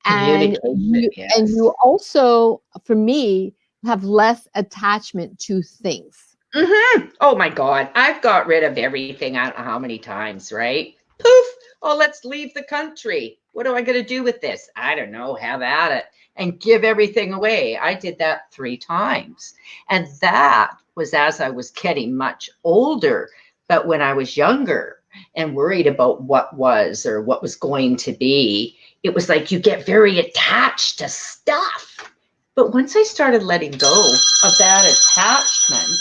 And Communication, you yes. also, for me, have less attachment to things. Mm-hmm. Oh my God. I've got rid of everything. I don't know how many times, right? Poof. Oh, let's leave the country. What am I going to do with this? I don't know. Have at it and give everything away. I did that 3 times. And that was as I was getting much older. But when I was younger and worried about what was or what was going to be, it was like you get very attached to stuff. But once I started letting go of that attachment,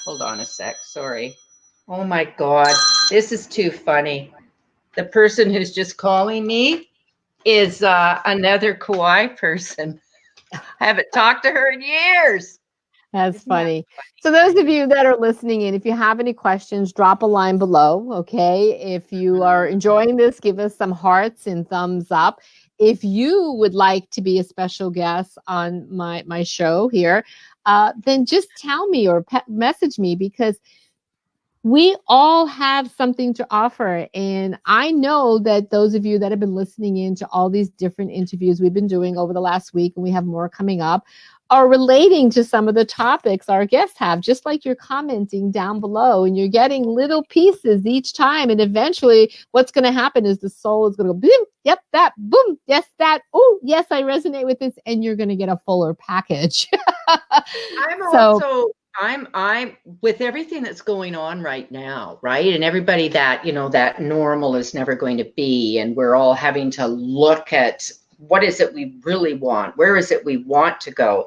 hold on a sec, sorry. Oh my God, this is too funny. The person who's just calling me is another Kauai person. I haven't talked to her in years. That's Isn't that funny. So funny? those I of you that are listening in, if you have any questions, drop a line below, okay? If you are enjoying this, give us some hearts and thumbs up. If you would like to be a special guest on my show here, then just tell me or message me, because we all have something to offer. And I know that those of you that have been listening in to all these different interviews we've been doing over the last week, and we have more coming up, are relating to some of the topics our guests have, just like you're commenting down below, and you're getting little pieces each time. And eventually what's going to happen is the soul is going to go, boom, yep, that, boom, yes, that, oh, yes, I resonate with this. And you're going to get a fuller package. I'm So also I'm with everything that's going on right now, right? And everybody that, you know, that normal is never going to be, and we're all having to look at what is it we really want? Where is it we want to go?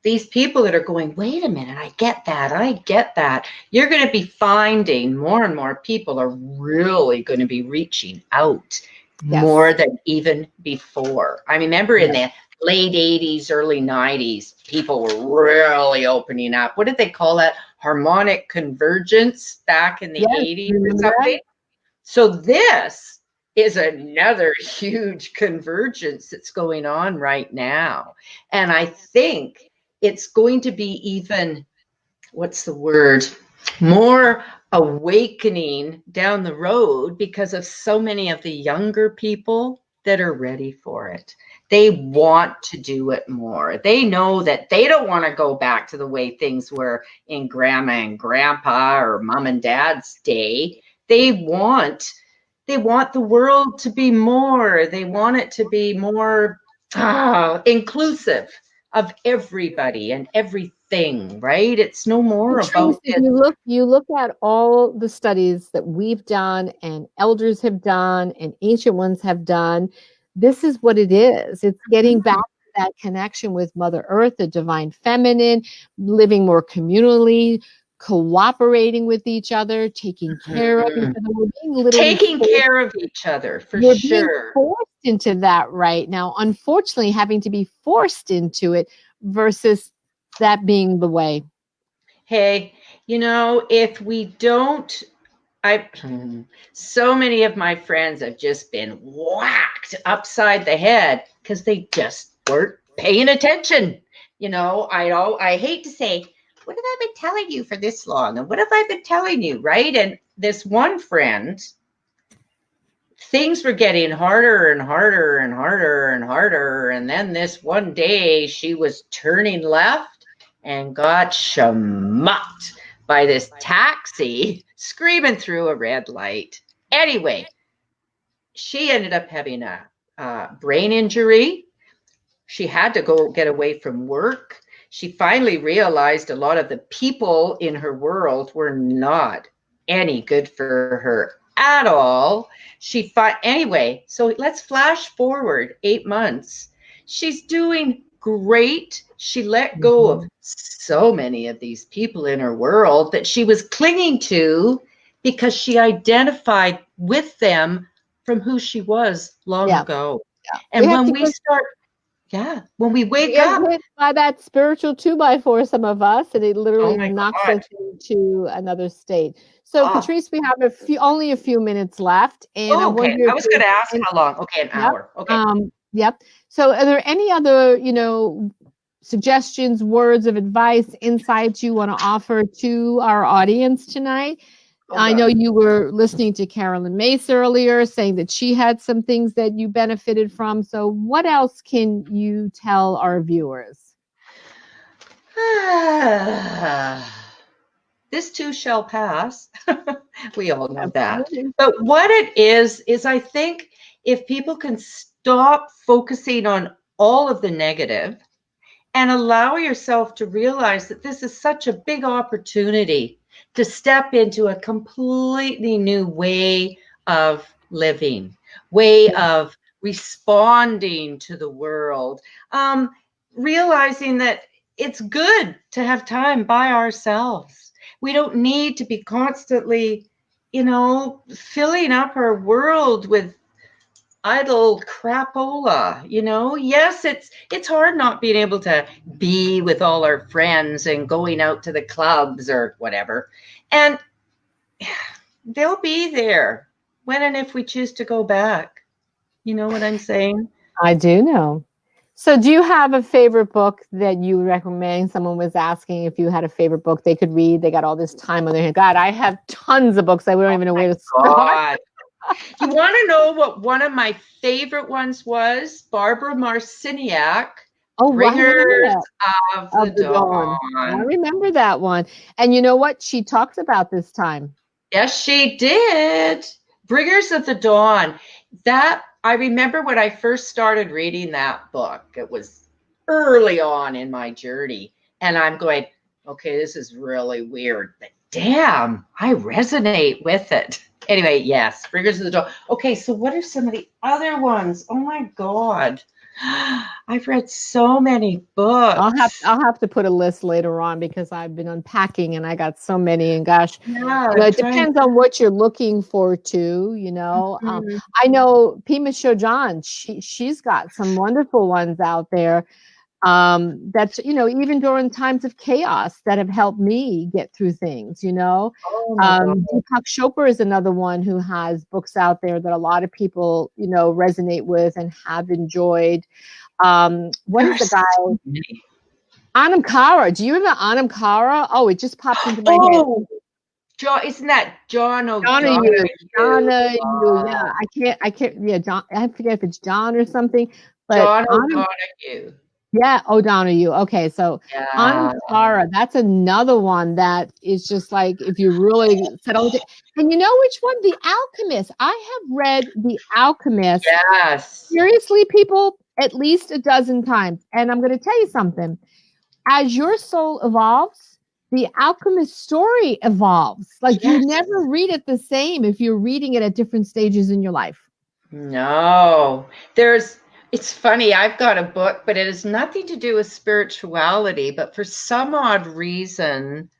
These people that are going, wait a minute, I get that. You're going to be finding more and more people are really going to be reaching out more yes, than even before. I remember in yes, the late 80s, early 90s, people were really opening up. What did they call that? Harmonic convergence back in the yes, 80s or remember that? something. So this is another huge convergence that's going on right now. And I think it's going to be even, what's the word, more awakening down the road because of so many of the younger people that are ready for it. They want to do it more. They know that they don't want to go back to the way things were in grandma and grandpa or mom and dad's day. They want the world to be more. They want it to be more inclusive of everybody and everything, right? It's no more Patrice, about if this. you look at all the studies that we've done and elders have done and ancient ones have done, this is what it is. It's getting back to that connection with Mother Earth, the divine feminine, living more communally, cooperating with each other, taking care of each Mhm. other. We're being literally Taking forced, care of each other, for we're being sure. forced into that right now. Unfortunately, having to be forced into it versus that being the way. Hey, if we don't, I so many of my friends have just been whacked upside the head because they just weren't paying attention. I hate to say, what have I been telling you for this long? And what have I been telling you, right? And this one friend, things were getting harder and harder and harder and harder. And then this one day she was turning left and got shamucked by this taxi screaming through a red light. Anyway, she ended up having a brain injury. She had to go get away from work. She finally realized a lot of the people in her world were not any good for her at all. Anyway, so let's flash forward 8 months. She's doing great. She let go of so many of these people in her world that she was clinging to because she identified with them from who she was long ago. Yeah. And when we start, when we wake up, hit by that spiritual 2x4, some of us, and it literally knocks us into another state. So, Katrice, we have only a few minutes left, and I was going to ask how long. Okay, an hour. Okay. Yep. So, are there any other, suggestions, words of advice, insights you want to offer to our audience tonight? I know you were listening to Carolyn Mace earlier, saying that she had some things that you benefited from. So what else can you tell our viewers? This too shall pass. We all know that. But what it is I think if people can stop focusing on all of the negative and allow yourself to realize that this is such a big opportunity to step into a completely new way of living, way of responding to the world, realizing that it's good to have time by ourselves. We don't need to be constantly, filling up our world with idle crapola. Yes, it's hard not being able to be with all our friends and going out to the clubs or whatever, and they'll be there when and if we choose to go back. You know what I'm saying? I do know. So do you have a favorite book that you recommend? Someone was asking if you had a favorite book they could read. They got all this time on their hands. God, I have tons of books. I don't even know where to start. You want to know what one of my favorite ones was? Barbara Marciniak, Bringers of the Dawn. I remember that one. And you know what she talked about this time? Yes, she did. Bringers of the Dawn. That I remember when I first started reading that book. It was early on in my journey. And I'm going, okay, this is really weird, but damn, I resonate with it. Anyway, yes, Bringers of the Dawn. Okay, so what are some of the other ones? Oh my God. I've read so many books. I'll have to put a list later on because I've been unpacking and I got so many. And gosh, it depends on what you're looking for too. I know Pema Chodron. She's got some wonderful ones out there. That's even during times of chaos that have helped me get through things. Deepak Chopra is another one who has books out there that a lot of people resonate with and have enjoyed. What is the guy? Anam Cara. Do you remember Anam Cara? Oh, it just popped into my head. Isn't that John O'Donoghue? Yeah, I can't. Yeah, John. I forget if it's John or something. But John O'Donoghue. Yeah, O'Donoghue. Okay, so Anam Cara, that's another one that is just like if you really settle it. And you know which one? The Alchemist. I have read The Alchemist. Yes. Seriously, people, at least a dozen times. And I'm going to tell you something. As your soul evolves, the Alchemist story evolves. Like you never read it the same if you're reading it at different stages in your life. No, it's funny, I've got a book, but it has nothing to do with spirituality. But for some odd reason,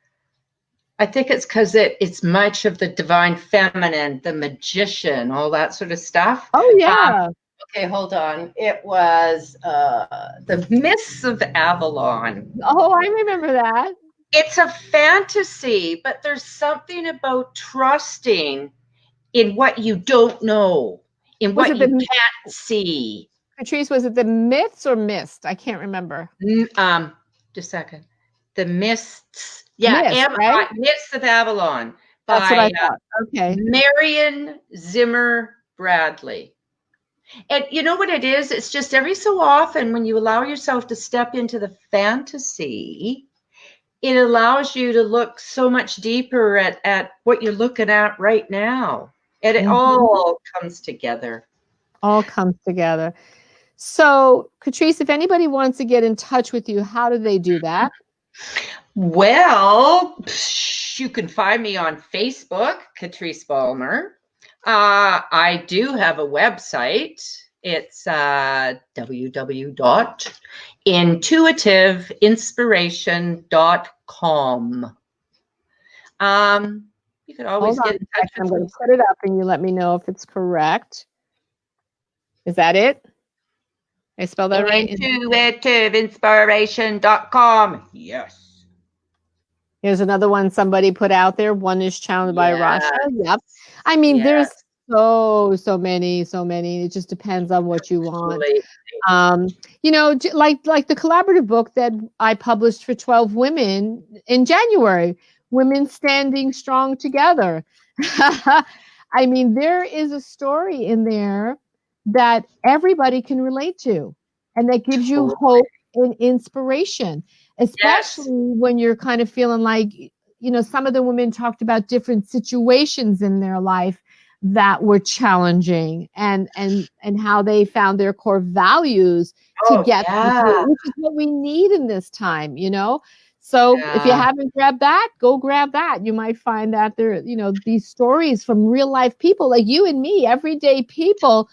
I think it's because it's much of the divine feminine, the magician, all that sort of stuff. Oh, yeah. Okay, hold on. It was The Mists of Avalon. Oh, I remember that. It's a fantasy, but there's something about trusting in what you don't know, in what you can't see. Katrice, was it The Myths or Mist? I can't remember. Just a second. The Mists. Yeah, right? Mists of Avalon. That's what I thought. Okay. Marion Zimmer Bradley. And you know what it is? It's just every so often when you allow yourself to step into the fantasy, it allows you to look so much deeper at what you're looking at right now. And it all comes together. All comes together. So, Katrice, if anybody wants to get in touch with you, how do they do that? Well, you can find me on Facebook, Katrice Balmer. I do have a website. It's www.intuitiveinspiration.com. You could always get in touch with me. I'm going to put it up and you let me know if it's correct. Is that it? I spelled that right? Intuitiveinspiration.com. Yes. Here's another one somebody put out there. One is channeled by Rasha. Yep. I mean, there's so many. It just depends on what you want. You know, like the collaborative book that I published for 12 women in January, Women Standing Strong Together. I mean, there is a story in there that everybody can relate to, and that gives you hope and inspiration, especially when you're kind of feeling like, you know, some of the women talked about different situations in their life that were challenging, and how they found their core values to get through, which is what we need in this time, you know. So if you haven't grabbed that, go grab that. You might find that there, you know, these stories from real life people like you and me, everyday people,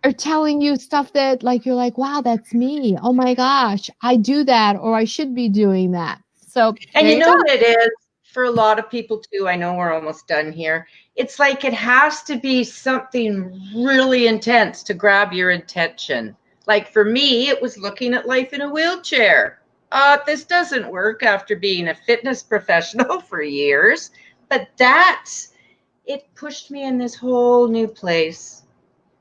are telling you stuff that, like, you're like, wow, that's me. Oh my gosh, I do that, or I should be doing that. So, and you know what it is for a lot of people too. I know we're almost done here. It's like it has to be something really intense to grab your attention. Like for me, it was looking at life in a wheelchair. This doesn't work after being a fitness professional for years, but it pushed me in this whole new place.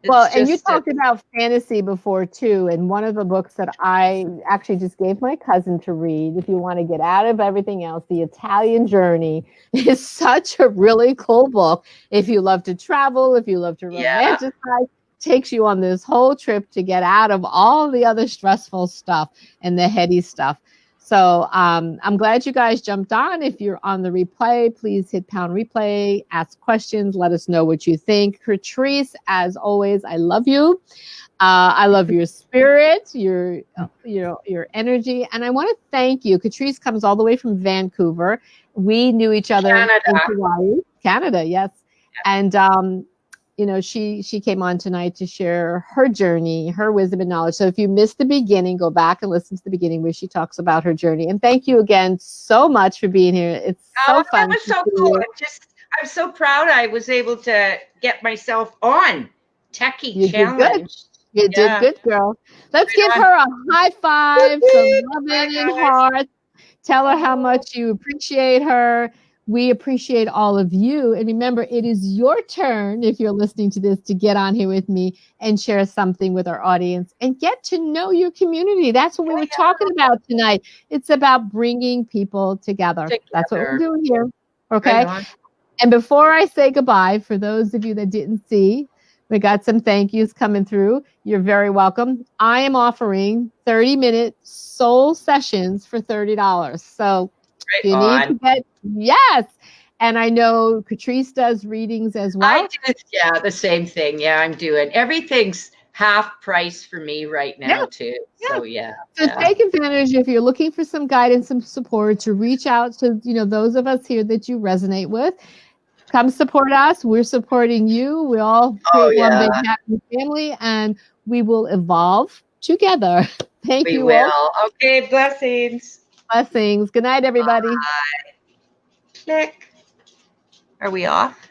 And you talked about fantasy before too, and one of the books that I actually just gave my cousin to read, if you want to get out of everything else, The Italian Journey, is such a really cool book. If you love to travel, if you love to romanticize, takes you on this whole trip to get out of all the other stressful stuff and the heady stuff. So I'm glad you guys jumped on. If you're on the replay, please hit pound replay, ask questions, let us know what you think. Katrice, as always, I love you. I love your spirit, your energy, and I want to thank you. Katrice comes all the way from Vancouver. We knew each other in Hawaii, Canada, yes, and you know, she came on tonight to share her journey, her wisdom and knowledge. So if you missed the beginning, go back and listen to the beginning where she talks about her journey. And thank you again so much for being here. It's so fun. That was so cool. I'm so proud I was able to get myself on Techie Challenge. You did good, girl. Let's give her a high five, some loving and hearts. Tell her how much you appreciate her. We appreciate all of you. And remember, it is your turn, if you're listening to this, to get on here with me and share something with our audience and get to know your community. That's what we were talking about tonight. It's about bringing people together. That's what we're doing here. Okay. And before I say goodbye, for those of you that didn't see, we got some thank yous coming through. You're very welcome. I am offering 30-minute soul sessions for $30. So you need to get, and I know Katrice does readings as well. I do, the same thing. I'm doing everything's half price for me right now too. So take advantage if you're looking for some guidance and support, to reach out to, you know, those of us here that you resonate with. Come support us. We're supporting you. We all create one big happy family, and we will evolve together. Thank you all. Okay, blessings. Blessings. Good night, everybody. Bye. Click. Are we off?